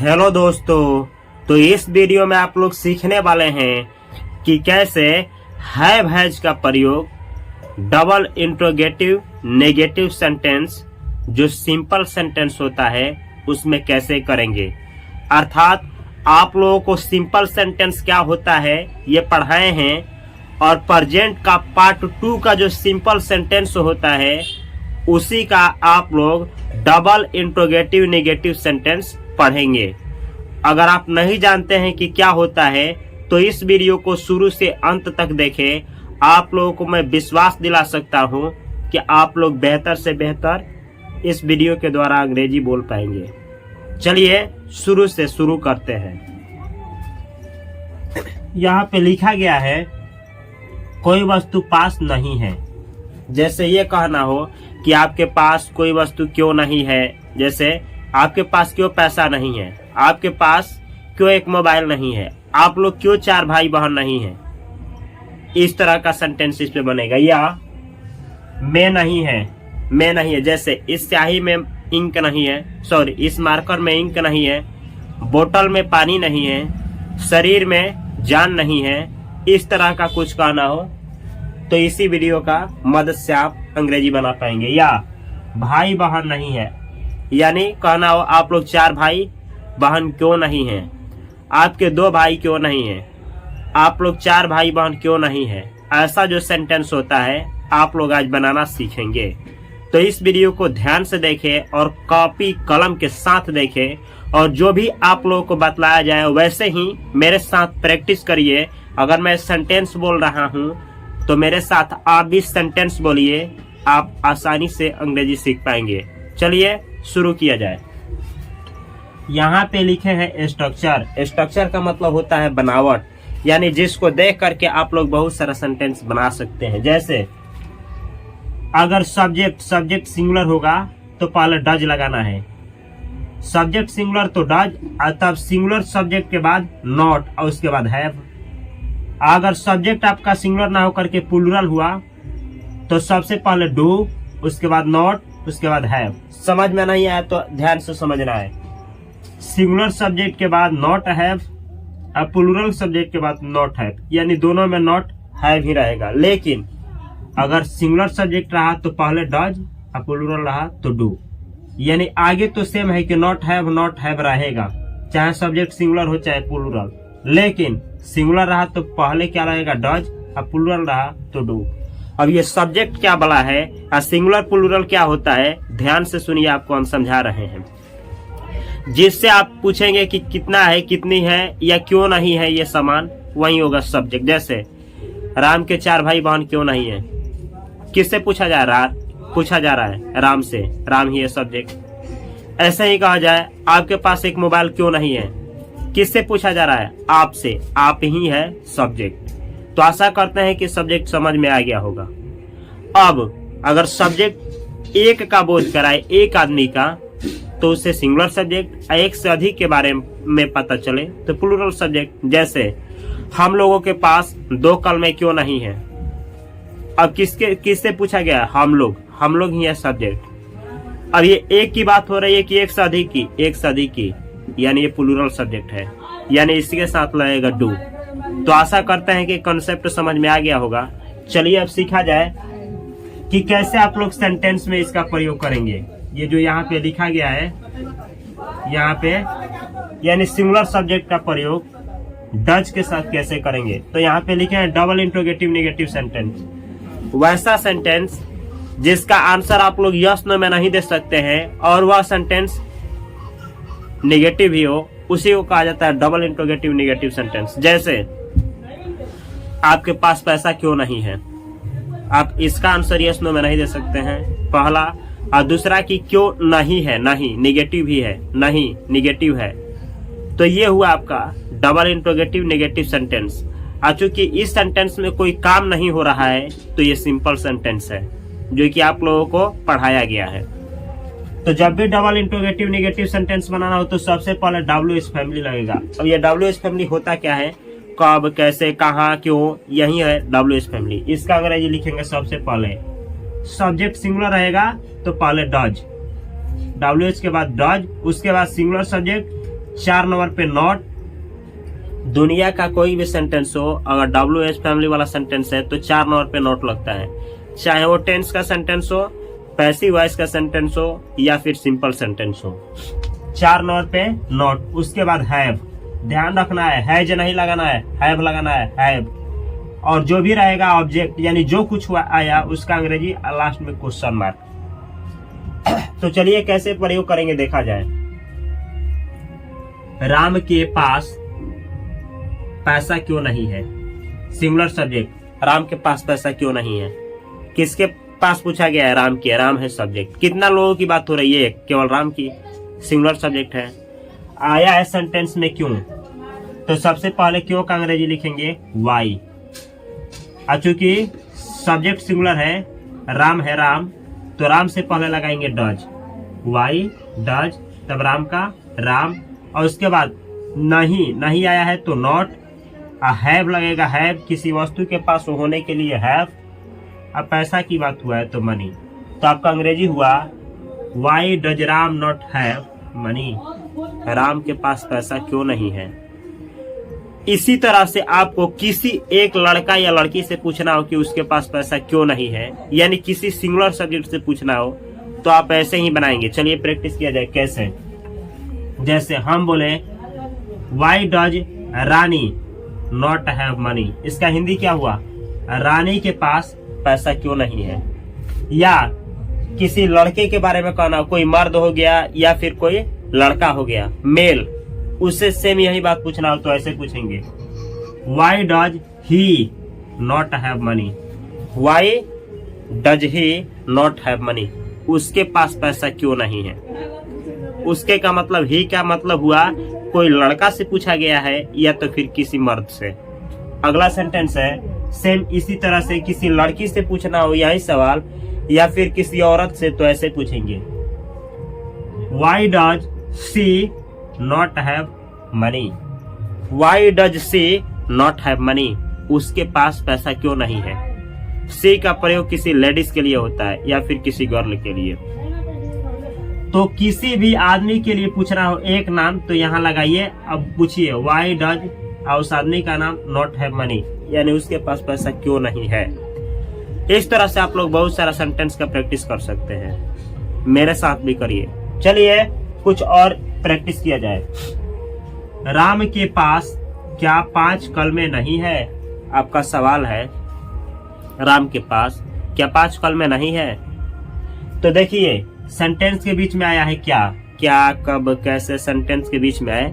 Hello दोस्तों, तो इस वीडियो में आप लोग सीखने वाले हैं कि कैसे हैव हैज का प्रयोग डबल इंट्रोगेटिव नेगेटिव सेंटेंस जो सिंपल सेंटेंस होता है उसमें कैसे करेंगे। अर्थात आप लोगों को सिंपल सेंटेंस क्या होता है ये पढ़ाए हैं और प्रेजेंट का पार्ट 2 का जो सिंपल सेंटेंस होता है उसी का आप लोग डबल इंट्रोगेटिव नेगेटिव सेंटेंस पढ़ेंगे। अगर आप नहीं जानते हैं कि क्या होता है तो इस वीडियो को शुरू से अंत तक देखें। आप लोगों को मैं विश्वास दिला सकता हूं कि आप लोग बेहतर से बेहतर इस वीडियो के द्वारा अंग्रेजी बोल पाएंगे। चलिए शुरू से शुरू करते हैं। यहाँ पे लिखा गया है कोई वस्तु पास नहीं है। जैसे ये कहना हो कि आपके पास कोई वस्तु क्यों नहीं है, जैसे आपके पास क्यों पैसा नहीं है, आपके पास क्यों एक मोबाइल नहीं है, आप लोग क्यों 4 भाई बहन नहीं है। इस तरह का सेंटेंस इस पे बनेगा। या मैं नहीं है, जैसे इस स्याही में इंक नहीं है, सॉरी इस मार्कर में इंक नहीं है, बोतल में पानी नहीं है, शरीर में जान नहीं है। इस तरह का कुछ कहना हो तो इसी वीडियो का मदद से आप अंग्रेजी बना पाएंगे। या भाई बहन नहीं है, यानी कहना हो आप लोग 4 भाई बहन क्यों नहीं हैं, आपके 2 भाई क्यों नहीं हैं, आप लोग 4 भाई बहन क्यों नहीं हैं। ऐसा जो सेंटेंस होता है आप लोग आज बनाना सीखेंगे। तो इस वीडियो को ध्यान से देखें और कॉपी कलम के साथ देखें और जो भी आप लोगों को बतलाया जाए वैसे ही मेरे साथ प्रैक्टिस करिए। अगर मैं सेंटेंस बोल रहा हूँ तो मेरे साथ आप भी सेंटेंस बोलिए, आप आसानी से अंग्रेजी सीख पाएंगे। चलिए शुरू किया जाए। यहाँ पे लिखे हैं स्ट्रक्चर। स्ट्रक्चर का मतलब होता है बनावट, यानी जिसको देख करके आप लोग बहुत सारा सेंटेंस बना सकते हैं। जैसे अगर सब्जेक्ट सिंगुलर होगा तो पहले डज लगाना है। सब्जेक्ट सिंगुलर तो डज, तब सिंगुलर सब्जेक्ट के बाद नॉट और उसके बाद हैव। अगर सब्जेक्ट आपका सिंगुलर ना होकर के प्लूरल हुआ तो सबसे पहले डू, उसके बाद नॉट, उसके बाद हैव। समझ में नहीं आया तो ध्यान से समझना है। सिंगुलर सब्जेक्ट के बाद नॉट हैव और प्लूरल सब्जेक्ट के बाद नॉट हैव, यानी दोनों में नॉट हैव ही रहेगा। लेकिन अगर सिंगुलर सब्जेक्ट रहा तो पहले डज और प्लूरल रहा तो डू, यानी आगे तो सेम है कि नॉट हैव रहेगा, चाहे सब्जेक्ट सिंगुलर हो चाहे प्लूरल। लेकिन सिंगुलर रहा तो पहले क्या रहेगा डज और प्लूरल रहा तो डू। अब ये सब्जेक्ट क्या बड़ा है और सिंगुलर प्लूरल क्या होता है, ध्यान से सुनिए, आपको हम समझा रहे हैं। जिससे आप पूछेंगे कि कितना है, कितनी है या क्यों नहीं है ये सामान, वही होगा सब्जेक्ट। जैसे राम के 4 भाई बहन क्यों नहीं है, किससे पूछा जा रहा है राम से, राम ही है सब्जेक्ट। ऐसे ही कहा जाए आपके पास एक मोबाइल क्यों नहीं है, किससे पूछा जा रहा है, आपसे, आप ही है सब्जेक्ट। तो आशा करते हैं कि सब्जेक्ट समझ में आ गया होगा। अब अगर सब्जेक्ट एक का बोध कराए, एक आदमी का, तो उससे सिंगुलर सब्जेक्ट, एक से अधिक के बारे में पता चले तो प्लूरल सब्जेक्ट। जैसे हम लोगों के पास 2 कलमें क्यों नहीं है। अब किससे पूछा गया, हम लोग ही है सब्जेक्ट। अब ये एक की बात हो रही है कि एक से अधिक की, यानी ये प्लूरल सब्जेक्ट है, यानी इसके साथ लगेगा डू। तो आशा करते हैं कि कॉन्सेप्ट समझ में आ गया होगा। चलिए अब सीखा जाए कि कैसे आप लोग सेंटेंस में इसका प्रयोग करेंगे। ये जो यहाँ पे लिखा गया है, यहाँ पे यानी सिंगुलर सब्जेक्ट का प्रयोग डज के साथ कैसे करेंगे। तो यहाँ पे लिखे हैं डबल इंट्रोगेटिव नेगेटिव सेंटेंस। वैसा सेंटेंस जिसका आंसर आप लोग यस नो में नहीं दे सकते हैं और वह सेंटेंस नेगेटिव ही हो, उसी को कहा जाता है डबल इंट्रोगेटिव नेगेटिव सेंटेंस। जैसे आपके पास पैसा क्यों नहीं है, आप इसका आंसर यस नो में नहीं दे सकते हैं, पहला। और दूसरा कि क्यों नहीं है, नहीं नेगेटिव ही है, नहीं नेगेटिव है। तो ये हुआ आपका डबल इंट्रोगेटिव नेगेटिव सेंटेंस। और चूंकि इस सेंटेंस में कोई काम नहीं हो रहा है तो ये सिंपल सेंटेंस है जो कि आप लोगों को पढ़ाया गया है। तो जब भी डबल इंट्रोगेटिव नेगेटिव सेंटेंस बनाना हो तो सबसे पहले WH फैमिली लगेगा। अब ये WH फैमिली होता क्या है, कब, कैसे, कहाँ, क्यों, यही है WH फैमिली। इसका अंग्रेजी लिखेंगे सबसे पहले सब्जेक्ट सिंगुलर रहेगा तो पहले डज, WH के बाद डज, उसके बाद सिंगुलर सब्जेक्ट 4 नंबर पे नॉट। दुनिया का कोई भी सेंटेंस हो, अगर WH फैमिली वाला सेंटेंस है तो 4 नंबर पे नॉट लगता है, चाहे वो टेंस का सेंटेंस हो, पैसिव वॉइस का सेंटेंस हो या फिर सिंपल सेंटेंस हो। 4 नंबर पे नॉट। उसके बाद हैव, ध्यान रखना है हैज नहीं लगाना है, हैव लगाना है, हैव। और जो भी रहेगा ऑब्जेक्ट यानी जो कुछ आया उसका अंग्रेजी लास्ट में क्वेश्चन मार्क। तो चलिए कैसे प्रयोग करेंगे देखा जाए। राम के पास पैसा क्यों नहीं है, सिंगुलर सब्जेक्ट, राम के पास पैसा क्यों नहीं है। किसके पास पूछा गया है, राम की, राम है सब्जेक्ट। कितना लोगों की बात हो रही है, केवल राम की, सिंगुलर सब्जेक्ट है। आया है सेंटेंस में क्यों, तो सबसे पहले क्यों का अंग्रेजी लिखेंगे वाई। चूंकि सब्जेक्ट सिंगुलर है, राम है राम, तो राम से पहले लगाएंगे डज, वाई डज, तब राम का राम। और उसके बाद नहीं, नहीं आया है तो नॉट, हैव लगेगा, हैव किसी वस्तु के पास होने के लिए हैव। अब पैसा की बात हुआ है तो मनी, तो आपका अंग्रेजी हुआ why does Ram not have money, Ram के पास पैसा क्यों नहीं है। इसी तरह से आपको किसी एक लड़का या लड़की से पूछना हो कि उसके पास पैसा क्यों नहीं है, यानी किसी सिंगुलर सब्जेक्ट से पूछना हो, तो आप ऐसे ही बनाएंगे। चलिए प्रैक्टिस किया जाए कैसे। जैसे हम बोले why does Rani not have money, इसका हिंदी क्या हुआ, रानी के पास पैसा क्यों नहीं है। या किसी लड़के के बारे में कहना, कोई मर्द हो गया या फिर कोई लड़का हो गया, मेल, उससे सेम यही बात पूछना हो तो ऐसे पूछेंगे why does he not have money, why does he not have money, उसके पास पैसा क्यों नहीं है। उसके का मतलब ही क्या मतलब हुआ, कोई लड़का से पूछा गया है या तो फिर किसी मर्द से। अगला सेंटेंस है सेम इसी तरह से, किसी लड़की से पूछना हो यही सवाल या फिर किसी औरत से तो ऐसे पूछेंगे why does she not have money, why does she not have money, उसके पास पैसा क्यों नहीं है। सी का प्रयोग किसी लेडीज के लिए होता है या फिर किसी गर्ल के लिए। तो किसी भी आदमी के लिए पूछना हो एक नाम तो यहाँ लगाइए, अब पूछिए वाई डज और उस आदमी का नाम नॉट हैव मनी, यानी उसके पास पैसा क्यों नहीं है। इस तरह से आप लोग बहुत सारा सेंटेंस का प्रैक्टिस कर सकते हैं, मेरे साथ भी करिए। चलिए कुछ और प्रैक्टिस किया जाए। राम के पास क्या 5 कलमें नहीं है, आपका सवाल है राम के पास क्या 5 कलमें नहीं है। तो देखिए सेंटेंस के बीच में आया है क्या, क्या कब कैसे, सेंटेंस के बीच में आए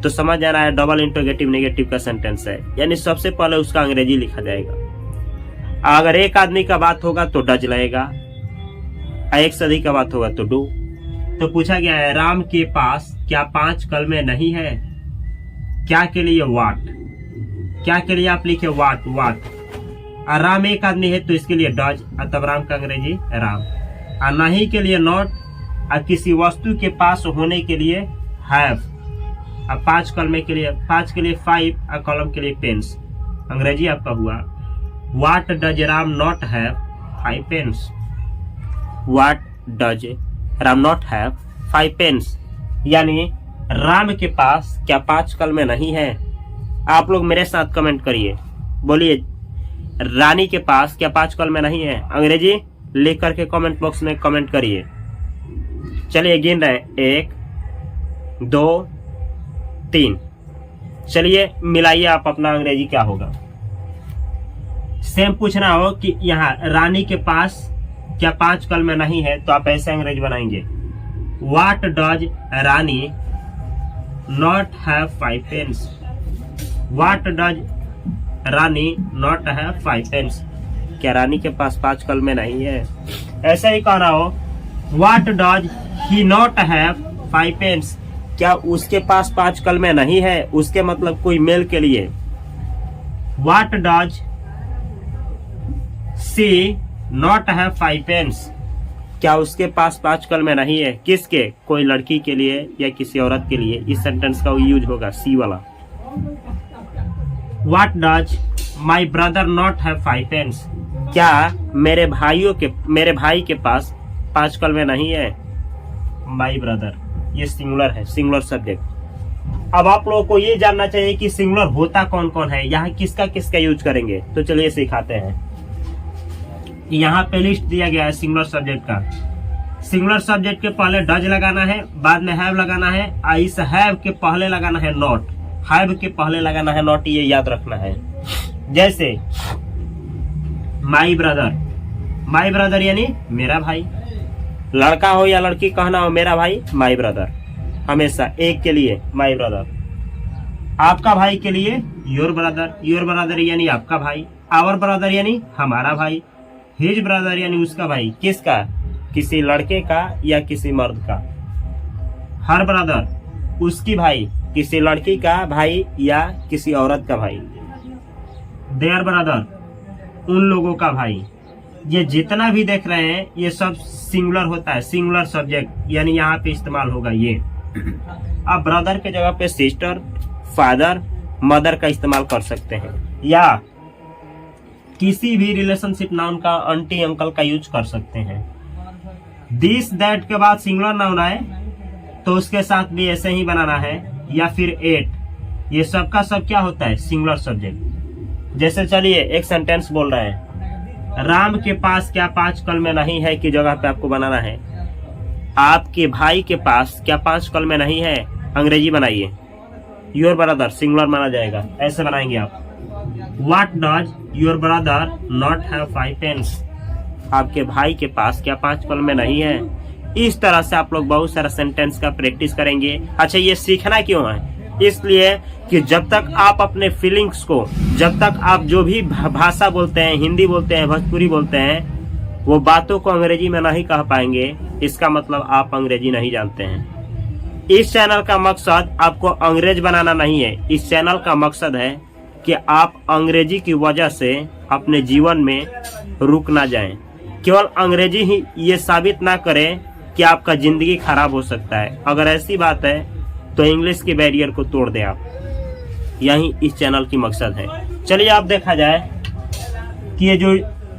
तो समझ आ रहा है डबल इंटरोगेटिव नेगेटिव का सेंटेंस है, यानी सबसे पहले उसका अंग्रेजी लिखा जाएगा। अगर एक आदमी का बात होगा तो डज लगेगा, एक से अधिक का बात होगा तो डू। तो पूछा गया है राम के पास क्या 5 कलमें नहीं है, क्या के लिए वाट, क्या के लिए आप लिखे वाट, वाट। और राम एक आदमी है तो इसके लिए डज, तब राम का अंग्रेजी राम। और नहीं के लिए नॉट, और किसी वस्तु के पास होने के लिए हैव। अब 5 कलमे के लिए 5 के लिए 5 और कॉलम के लिए पेन्स, अंग्रेजी आपका हुआ what does Ram not have 5 pence, what does Ram not have 5 pence, यानी राम के पास क्या 5 कलमे नहीं है। आप लोग मेरे साथ कमेंट करिए, बोलिए रानी के पास क्या 5 कलमे नहीं है, अंग्रेजी लिख करके कमेंट बॉक्स में कमेंट करिए। चलिए गिन रहे 1 2 3, चलिए मिलाइए आप अपना अंग्रेजी क्या होगा। सेम पूछना हो कि यहाँ रानी के पास क्या 5 कलमे नहीं है तो आप ऐसे अंग्रेजी बनाएंगे what does Rani not have 5 pence, what does Rani not have 5 pence, क्या रानी के पास 5 कलमे नहीं है। ऐसा ही कहना हो what does he not have 5 pence, क्या उसके पास 5 कलमे नहीं है, उसके मतलब कोई मेल के लिए। What does she not have 5 pence, क्या उसके पास 5 कलमे नहीं है, किसके, कोई लड़की के लिए या किसी औरत के लिए। इस सेंटेंस का यूज होगा सी वाला। What does my brother not have 5 pence, क्या मेरे भाई के पास 5 कलमे नहीं है। माई ब्रदर ये सिंगुलर है, सिंगुलर सब्जेक्ट। अब आप लोगों को ये जानना चाहिए कि सिंगुलर होता कौन कौन है, यहाँ किसका किसका यूज करेंगे। तो चलिए सिखाते हैं। यहाँ पे लिस्ट दिया गया है सिंगुलर सब्जेक्ट का। सिंगुलर सब्जेक्ट के पहले डज लगाना है, बाद में हैव लगाना है, इस हैव के पहले लगाना है नॉट, हैव के पहले लगाना है नॉट, ये याद रखना है। जैसे माई ब्रदर, माई ब्रदर यानी मेरा भाई, लड़का हो या लड़की कहना हो मेरा भाई, माई ब्रदर, हमेशा एक के लिए माई ब्रदर। आपका भाई के लिए योर ब्रदर, योर ब्रदर यानी आपका भाई, आवर ब्रदर यानी हमारा भाई, हिज ब्रदर यानी उसका भाई, किसका, किसी लड़के का या किसी मर्द का। हर ब्रदर उसकी भाई, किसी लड़की का भाई या किसी औरत का भाई। देयर ब्रदर उन लोगों का भाई। ये जितना भी देख रहे हैं ये सब सिंगुलर होता है, सिंगुलर सब्जेक्ट यानी यहाँ पे इस्तेमाल होगा ये। आप ब्रदर के जगह पे सिस्टर, फादर, मदर का इस्तेमाल कर सकते हैं, या किसी भी रिलेशनशिप नाउन का आंटी अंकल का यूज कर सकते हैं। दिस दैट के बाद सिंगुलर नाउन आए तो उसके साथ भी ऐसे ही बनाना है, या फिर एट, ये सबका सब क्या होता है, सिंगुलर सब्जेक्ट। जैसे चलिए एक सेंटेंस बोल रहे हैं, राम के पास क्या 5 कल में नहीं है की जगह पे आपको बनाना है, आपके भाई के पास क्या 5 कल में नहीं है, अंग्रेजी बनाइए, योर ब्रदर सिंगुलर माना जाएगा, ऐसे बनाएंगे आप। What does your brother not have 5 pence, आपके भाई के पास क्या 5 कल में नहीं है। इस तरह से आप लोग बहुत सारा सेंटेंस का प्रैक्टिस करेंगे। अच्छा, ये सीखना क्यों है, इसलिए कि जब तक आप अपने फीलिंग्स को, जब तक आप जो भी भाषा बोलते हैं, हिंदी बोलते हैं, भोजपुरी बोलते हैं, वो बातों को अंग्रेजी में नहीं कह पाएंगे, इसका मतलब आप अंग्रेजी नहीं जानते हैं। इस चैनल का मकसद आपको अंग्रेज बनाना नहीं है, इस चैनल का मकसद है कि आप अंग्रेजी की वजह से अपने जीवन में रुक ना जाएं। केवल अंग्रेजी ही ये साबित ना करे कि आपका जिंदगी खराब हो सकता है। अगर ऐसी बात है तो इंग्लिश के बैरियर को तोड़ दें आप, यही इस चैनल की मकसद है। चलिए आप देखा जाए कि ये जो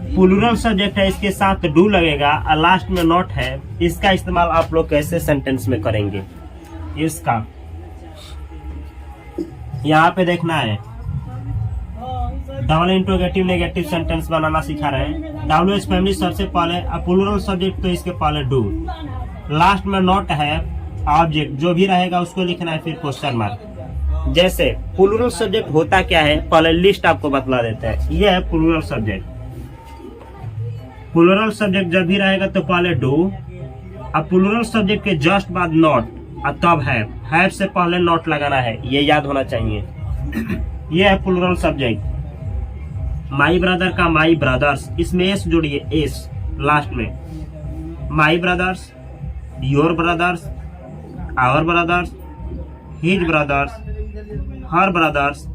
प्लूरल सब्जेक्ट है इसके साथ डू लगेगा और लास्ट में नॉट है, इसका इस्तेमाल आप लोग कैसे सेंटेंस में करेंगे, इसका यहाँ पे देखना है। डबल इंट्रोगेटिव नेगेटिव सेंटेंस बनाना सिखा रहे हैं। WH फैमिली सबसे पहले, प्लूरल सब्जेक्ट तो इसके पहले डू, लास्ट में नॉट है, ऑब्जेक्ट जो भी रहेगा उसको लिखना है, फिर क्वेश्चन मार्क। जैसे प्लूरल सब्जेक्ट होता क्या है, पहले लिस्ट आपको बतला देते हैं। यह है प्लूरल सब्जेक्ट। प्लूरल सब्जेक्ट जब भी रहेगा तो पहले डू, अब प्लूरल सब्जेक्ट के जस्ट बाद नॉट और तब हैव से पहले नॉट लगाना है, ये याद होना चाहिए। यह है प्लूरल सब्जेक्ट। माई ब्रदर का माई ब्रदर्स, इसमें एस जोड़िए, एस लास्ट में। My brothers, your brothers, our brothers, his brothers, her brothers,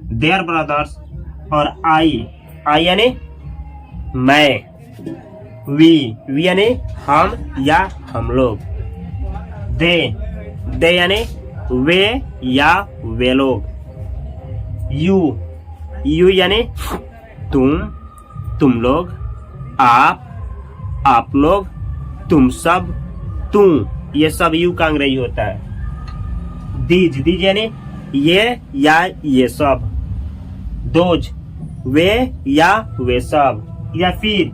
their brothers, और आई यानी मैं, वी यानी हम या हम लोग, दे यानी वे या वे लोग, यू यानी तुम लोग, आप लोग, तुम सब, ये सब यू का अंग्रेजी होता है। दीज यानी ये या ये सब, दोज वे या वे सब, या फिर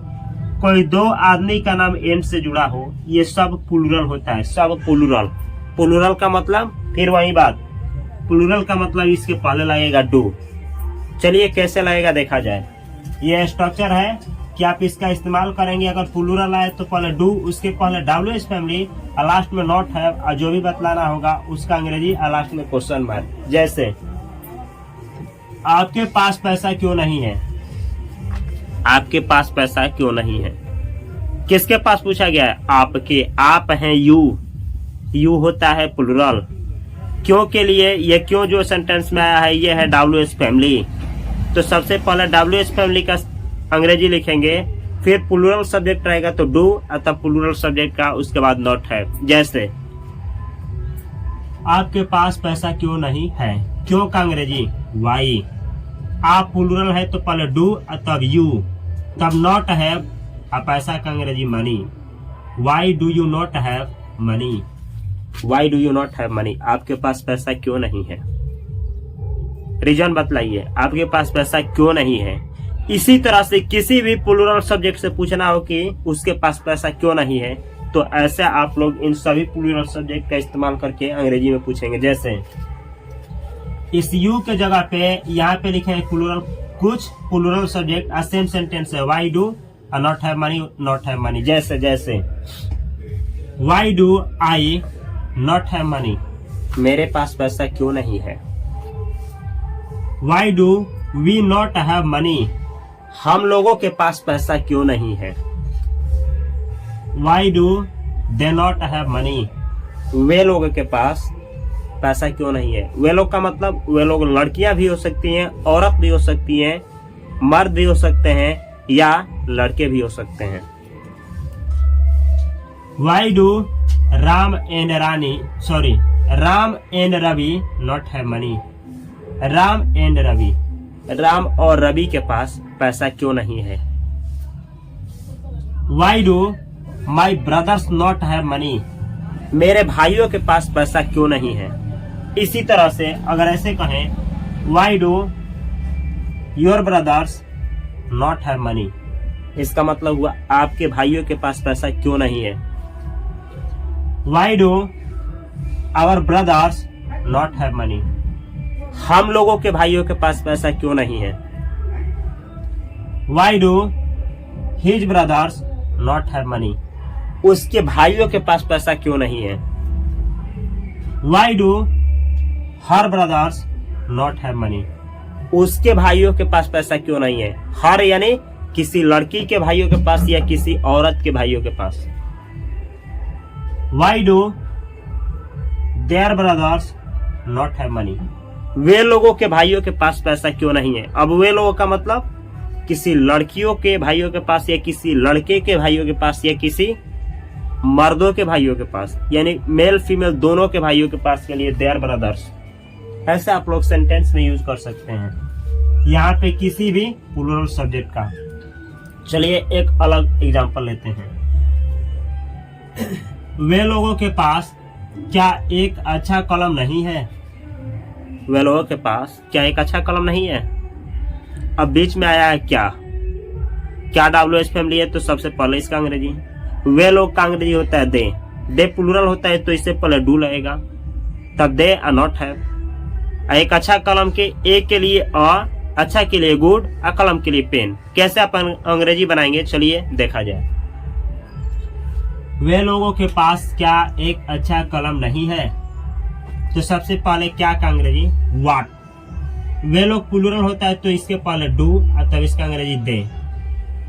कोई दो आदमी का नाम एंड से जुड़ा हो, ये सब प्लूरल होता है, सब प्लूरल। प्लूरल का मतलब फिर वही बात, प्लूरल का मतलब इसके पहले लगेगा डू। चलिए कैसे लगेगा देखा जाए। ये स्ट्रक्चर है कि आप इसका इस्तेमाल करेंगे। अगर प्लूरल आए तो पहले डू, उसके पहले WH फैमिली और लास्ट में नॉट है, और जो भी बतलाना होगा उसका अंग्रेजी और लास्ट में क्वेश्चन मार्क। जैसे आपके पास पैसा क्यों नहीं है, आपके पास पैसा क्यों नहीं है, किसके पास पूछा गया है, आपके, आप हैं यू होता है प्लूरल। क्यों के लिए, ये क्यों जो सेंटेंस में आया है ये है WH फैमिली, तो सबसे पहले WH फैमिली का अंग्रेजी लिखेंगे, फिर प्लूरल सब्जेक्ट रहेगा तो डू, तब प्लूरल सब्जेक्ट का उसके बाद नॉट है। जैसे आपके पास पैसा क्यों नहीं है, क्यों का अंग्रेजी वाई, आप प्लूरल है तो पहले डू तब यू, तब नॉट है और पैसा का अंग्रेजी money, why do you not have money. Why do you not have money, आपके पास पैसा क्यों नहीं है, रीजन बतलाइए, आपके पास पैसा क्यों नहीं है। इसी तरह से किसी भी प्लूरल सब्जेक्ट से पूछना हो कि उसके पास पैसा क्यों नहीं है, तो ऐसे आप लोग इन सभी प्लूरल सब्जेक्ट का इस्तेमाल करके अंग्रेजी में पूछेंगे। जैसे इस यू के जगह पे यहाँ पे लिखे हैं प्लूरल, कुछ प्लूरल सब्जेक्ट सेम सेंटेंस है, why do not have money, not have money. जैसे why do I not have money, मेरे पास पैसा क्यों नहीं है। Why do we not have money, हम लोगों के पास पैसा क्यों नहीं है। Why do they not have money, वे लोगों के पास पैसा क्यों नहीं है। वे लोग का मतलब वे लोग लड़कियां भी हो सकती हैं, औरत भी हो सकती हैं, मर्द भी हो सकते हैं या लड़के भी हो सकते हैं। Why do Ram and Ravi not have money, Ram and Ravi, Ram और रवि के पास पैसा क्यों नहीं है। Why do my brothers not have money, मेरे भाइयों के पास पैसा क्यों नहीं है। इसी तरह से अगर ऐसे कहें why do your brothers not have money, इसका मतलब हुआ आपके भाइयों के पास पैसा क्यों नहीं है। Why do our brothers not have money, हम लोगों के भाइयों के पास पैसा क्यों नहीं है। Why do his brothers not have money, उसके भाइयों के पास पैसा क्यों नहीं है। Why do her brothers not have money, उसके भाइयों के पास पैसा क्यों नहीं है। हर यानी किसी लड़की के भाइयों के पास या किसी औरत के भाइयों के पास। Why do their brothers not have money, वे लोगों के भाइयों के पास पैसा क्यों नहीं है। अब वे लोगों का मतलब किसी लड़कियों के भाइयों के पास या किसी लड़के के भाइयों के पास या किसी मर्दों के भाइयों के पास, यानी मेल फीमेल दोनों के भाइयों के पास के लिए देयर ब्रदर्स, ऐसे आप लोग सेंटेंस में यूज कर सकते हैं यहाँ पे किसी भी प्लूरल सब्जेक्ट का। चलिए एक अलग एग्जांपल लेते हैं। वे लोगों के पास क्या एक अच्छा कलम नहीं है। वे लोगों के पास क्या एक अच्छा कलम नहीं है। अब बीच में आया है क्या WH फैमिली है तो सबसे पहले इसका अंग्रेजी, वे लोग का अंग्रेजी होता है दे प्लूरल होता है तो इससे पहले डू लगेगा, तब दे आर नॉट हैव। एक अच्छा कलम के एक के लिए अच्छा के लिए गुड, कलम के लिए पेन। कैसे अपन अंग्रेजी बनाएंगे चलिए देखा जाए। वे लोगों के पास क्या एक अच्छा कलम नहीं है, तो सबसे पहले क्या का अंग्रेजी व्हाट। वे लोग प्लूरल होता है तो इसके पहले डू और तब इसका अंग्रेजी दे।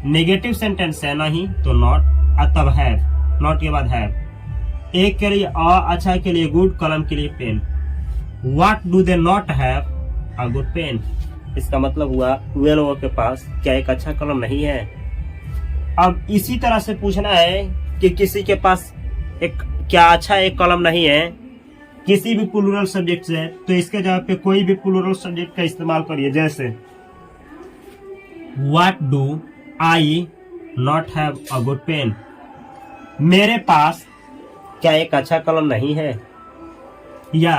नेगेटिव सेंटेंस है नहीं तो नॉट और तब हैव, नॉट के बाद हैव। एक के लिए अच्छा के लिए गुड, कलम के लिए pen. What do they not have a good pen, इसका मतलब हुआ वे लोगों के पास क्या एक अच्छा कलम नहीं है। अब इसी तरह से पूछना है कि किसी के पास एक क्या अच्छा एक कलम नहीं है किसी भी प्लूरल सब्जेक्ट से, तो इसके जगह पे कोई भी प्लूरल सब्जेक्ट का इस्तेमाल करिए। जैसे what do I not have a good pen, मेरे पास क्या एक अच्छा कलम नहीं है। या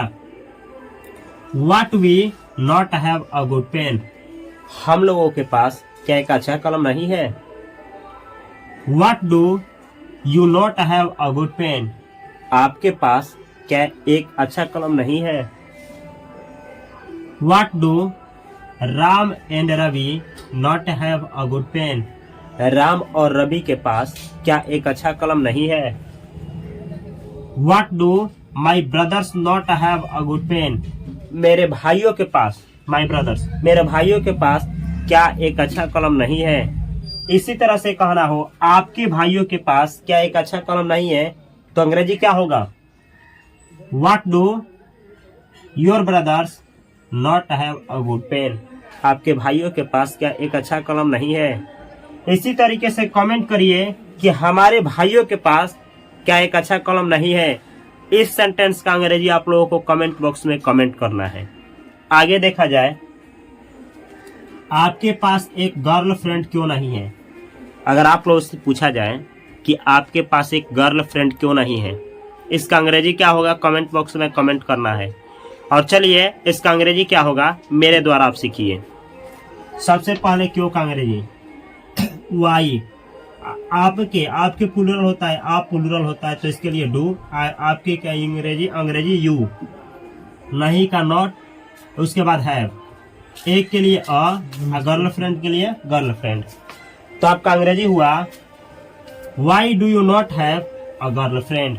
what we not have a good pen, हम लोगों के पास क्या एक अच्छा कलम नहीं है। What do you not have a good pen, आपके पास क्या एक अच्छा कलम नहीं है। What do Ram and Ravi not have a good pen, Ram और रवि के पास क्या एक अच्छा कलम नहीं है। What do my brothers not have a good pen, मेरे भाइयों के पास, माई ब्रदर्स मेरे भाइयों के पास क्या एक अच्छा कलम नहीं है। इसी तरह से कहना हो आपके भाइयों के पास क्या एक अच्छा कलम नहीं है, तो अंग्रेजी क्या होगा what do your brothers not have a good pen, आपके भाइयों के पास क्या एक अच्छा कलम नहीं है। इसी तरीके से कमेंट करिए कि हमारे भाइयों के पास क्या एक अच्छा कलम नहीं है। इस सेंटेंस का अंग्रेजी आप लोगों को कमेंट बॉक्स में कमेंट करना है। आगे देखा जाए, आपके पास एक गर्लफ्रेंड क्यों नहीं है। अगर आप लोगों से पूछा जाए कि आपके पास एक गर्लफ्रेंड क्यों नहीं है, इसका अंग्रेजी क्या होगा कमेंट बॉक्स में कमेंट करना है। और चलिए इसका अंग्रेजी क्या होगा मेरे द्वारा आप सीखिए। सबसे पहले क्यों का अंग्रेजी वाई, आपके प्लूरल होता है, आप प्लूरल होता है तो इसके लिए डू, आपके क्या अंग्रेजी यू, नहीं का नॉट, उसके बाद हैव, एक के लिए गर्लफ्रेंड के लिए गर्लफ्रेंड। तो आपका अंग्रेजी हुआ why do you not have a girlfriend,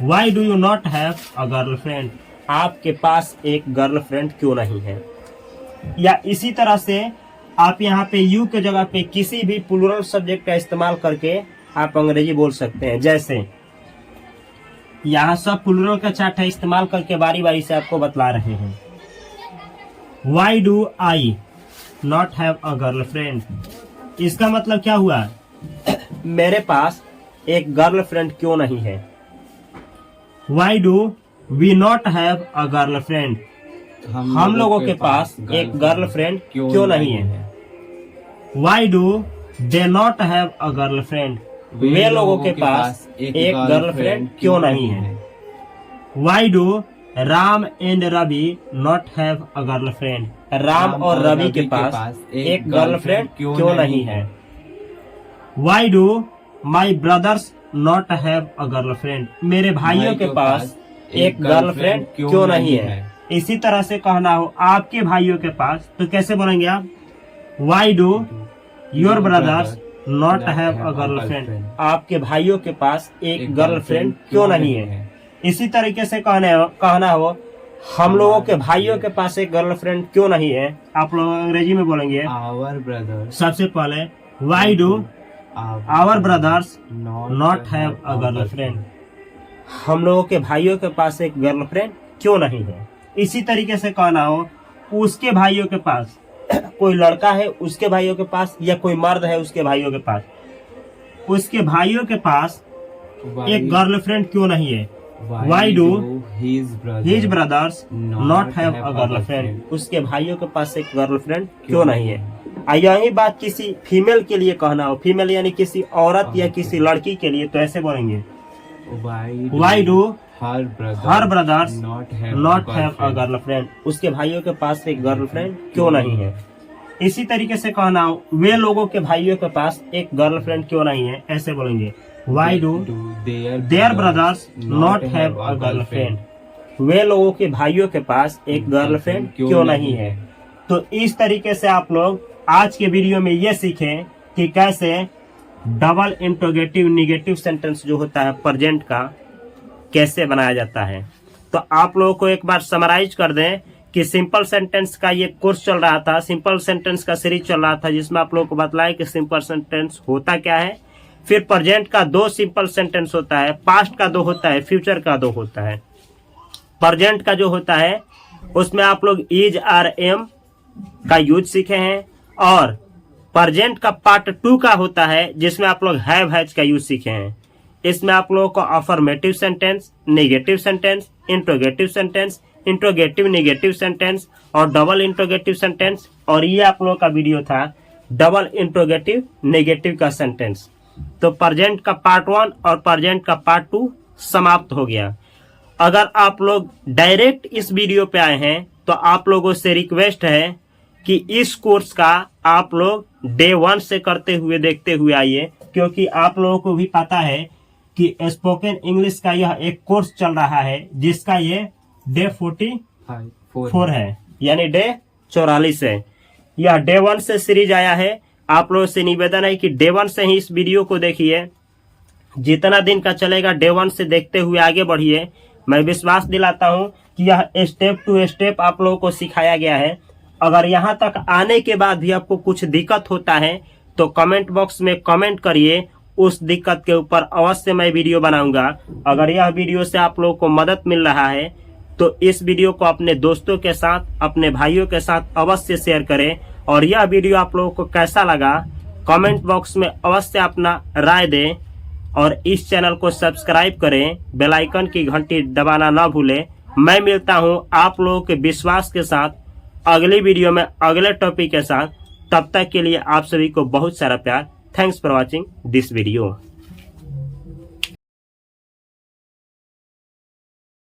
why do you not have a girlfriend, आपके पास एक गर्लफ्रेंड क्यों नहीं है। या इसी तरह से आप यहाँ पे यू के जगह पे किसी भी प्लूरल सब्जेक्ट का इस्तेमाल करके आप अंग्रेजी बोल सकते हैं। जैसे यहाँ सब प्लूरल का चार्ट है, इस्तेमाल करके बारी बारी से आपको बतला रहे हैं। Why do I not have a girlfriend, इसका मतलब क्या हुआ मेरे पास एक गर्लफ्रेंड क्यों नहीं है। Why do we not have a girlfriend, हम लोगों के पास एक गर्लफ्रेंड क्यों नहीं है। Why do they not have a girlfriend, वे लोगों के पास एक गर्लफ्रेंड क्यों नहीं है। Why do Ram and Ravi not have a girlfriend, Ram और रवि के पास एक गर्लफ्रेंड क्यों नहीं है। Why do my brothers not have a girlfriend, मेरे भाइयों के पास एक गर्लफ्रेंड क्यों नहीं है। इसी तरह से कहना हो आपके भाइयों के पास तो कैसे बोलेंगे आप, why do your brothers not have a girlfriend, आपके भाइयों के पास एक गर्लफ्रेंड क्यों नहीं है। इसी तरीके से कहना हो हम लोगों के भाइयों के पास एक गर्लफ्रेंड क्यों नहीं है, आप लोग अंग्रेजी में बोलेंगे आवर ब्रदर। सबसे पहले why do our brothers not have a girlfriend, हम लोगों के भाइयों के पास एक गर्लफ्रेंड क्यों नहीं है। इसी तरीके से कहना हो उसके भाइयों के पास कोई लड़का है उसके भाइयों के पास, या कोई मर्द है उसके भाइयों के पास, उसके भाइयों के पास एक गर्लफ्रेंड क्यों नहीं है। Why do his brothers not have a girlfriend, उसके भाइयों के पास एक गर्लफ्रेंड क्यों नहीं है। यही बात किसी फीमेल के लिए कहना हो, फीमेल यानी किसी औरत या किसी लड़की के लिए तो ऐसे बोलेंगे why do her brothers not have a girlfriend, उसके भाइयों के पास एक गर्लफ्रेंड क्यों नहीं है। इसी तरीके से कहना हो वे लोगों के भाइयों के पास एक गर्लफ्रेंड क्यों नहीं है, ऐसे बोलेंगे why do their brothers not have a girlfriend, वे लोगों के भाइयों के पास एक गर्लफ्रेंड क्यों नहीं है। तो इस तरीके से आप लोग आज के वीडियो में ये सीखें कि कैसे डबल इंट्रोगेटिव निगेटिव सेंटेंस जो होता है प्रेजेंट का कैसे बनाया जाता है। तो आप लोगों को एक बार समराइज कर दें कि सिंपल सेंटेंस का ये कोर्स चल रहा था, सिंपल सेंटेंस का सीरीज चल रहा था जिसमें आप लोगों को बतलाया कि सिंपल सेंटेंस होता क्या है। फिर प्रेजेंट का 2 सिंपल सेंटेंस होता है, पास्ट का 2 होता है, फ्यूचर का 2 होता है। प्रेजेंट का जो होता है उसमें आप लोग इज आर एम का यूज सीखे हैं, और प्रेजेंट का पार्ट 2 का होता है जिसमें आप लोग हैव हैज का यूज सीखे हैं। इसमें आप लोगों को affirmative sentence, negative sentence, interrogative sentence, interrogative negative sentence और डबल इंट्रोगेटिव सेंटेंस, और ये आप लोगों का वीडियो था डबल इंट्रोगेटिव नेगेटिव का सेंटेंस। तो प्रेजेंट का पार्ट 1 और प्रेजेंट का पार्ट 2 समाप्त हो गया। अगर आप लोग डायरेक्ट इस वीडियो पे आए हैं तो आप लोगों से रिक्वेस्ट है कि इस कोर्स का आप लोग डे 1 से करते हुए देखते हुए आइए, क्योंकि आप लोगों को भी पता है कि स्पोकन इंग्लिश का यह एक कोर्स चल रहा है जिसका ये डे 44 है, यानी डे 44 है। यह डे 1 से सीरीज आया है। आप लोगों से निवेदन है कि डे 1 से ही इस वीडियो को देखिए, जितना दिन का चलेगा डे 1 से देखते हुए आगे बढ़िए। मैं विश्वास दिलाता हूं कि यह स्टेप टू स्टेप आप लोगों को सिखाया गया है। अगर यहाँ तक आने के बाद भी आपको कुछ दिक्कत होता है तो कमेंट बॉक्स में कमेंट करिए, उस दिक्कत के ऊपर अवश्य मैं वीडियो बनाऊंगा। अगर यह वीडियो से आप लोगों को मदद मिल रहा है तो इस वीडियो को अपने दोस्तों के साथ, अपने भाइयों के साथ अवश्य शेयर करें। और यह वीडियो आप लोगों को कैसा लगा कमेंट बॉक्स में अवश्य अपना राय दें, और इस चैनल को सब्सक्राइब करें, बेल आइकन की घंटी दबाना ना भूलें। मैं मिलता हूं आप लोगों के विश्वास के साथ अगली वीडियो में अगले टॉपिक के साथ। तब तक के लिए आप सभी को बहुत सारा प्यार। Thanks for watching this video.